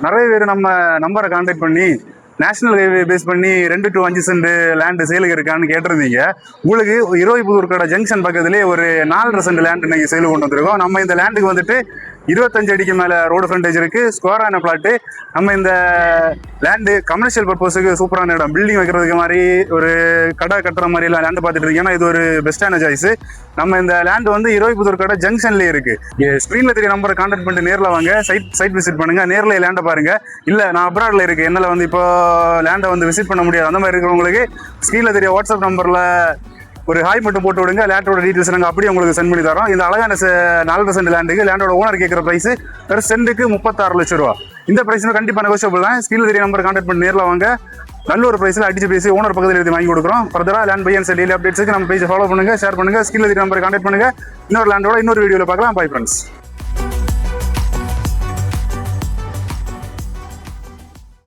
நிறைய பேர் நம்ம நம்பரை கான்டாக்ட் பண்ணி நேஷனல் ஹைவே பேஸ் பண்ணி 2 to 5 சென்ட் லேண்டு சேலுக்கு இருக்கான்னு கேட்டிருந்தீங்க. உங்களுக்கு இருவைப்புதூர் கடை ஜங்ஷன் பக்கத்துலேயே ஒரு 4.5 சென்ட் லேண்ட் இன்னைக்கு சேலு கொண்டு வந்திருக்கோம். நம்ம இந்த லேண்டுக்கு வந்துட்டு 25 அடிக்கு மேலே ரோடு ஃப்ரண்டேஜ் இருக்குது, ஸ்கொயரான பிளாட்டு. நம்ம இந்த லேண்டு கமர்ஷியல் பர்பஸுக்கு சூப்பரான இடம், பில்டிங் வைக்கிறதுக்கு மாதிரி ஒரு கடை கட்டுற மாதிரிலாம் லேண்டு பார்த்துட்டு இருக்கீங்கன்னா இது ஒரு பெஸ்ட்டான சாய்ஸ். நம்ம இந்த லேண்டு வந்து இருவைப்புதூர் கடை ஜங்ஷன்லேயே இருக்குது. ஸ்க்ரீனில் தெரிய நம்பரை கான்டாக்ட் பண்ணிட்டு நேரில் வாங்க, சைட் விசிட் பண்ணுங்கள், நேரில் லேண்டை பாருங்கள். இல்லை நான் அப்ராடில் இருக்குது, என்னால் வந்து இப்போ லேண்டை வந்து விசிட் பண்ண முடியாது, அந்த மாதிரி இருக்கிறவங்களுக்கு ஸ்க்ரீனில் தெரிய வாட்ஸ்அப் நம்பரில் ஒரு ஹாய் மட்டும் போட்டு விடுங்க. லேண்டோட டீட்டெயில்ஸ் நாங்கள் அப்படியே உங்களுக்கு சென்ட் பண்ணி தரோம். இந்த அழகான 4 சென்ட் லேண்டுக்கு லேண்டோட ஓனர் கேட்குற ப்ரைஸ் ஒரு சென்ட்டுக்கு 36 லட்சம் ரூபா. இந்த ப்ரைஸ் கண்டிப்பாக நெகோஷியபிள் தான். ஸ்க்ரீனில் தெரிய நம்பர் கான்டாக்ட் பண்ணி நேரில் வாங்க. நல்ல ஒரு ப்ரைஸில் அடிச்சு பேசி ஓனர் பக்கத்தில் எழுதி வாங்கி கொடுக்குறோம். ஃபர்தராக land buy and sell daily அப்டேட்ஸுக்கு நம்ம பேஜை ஃபாலோ பண்ணுங்கள், ஷேர் பண்ணுங்கள், ஸ்க்ரீனில் தெரிய நம்பர் கான்டாக்ட் பண்ணுங்கள். இன்னொரு லேண்டோட இன்னொரு வீடியோவில் பார்க்கலாம். Bye friends.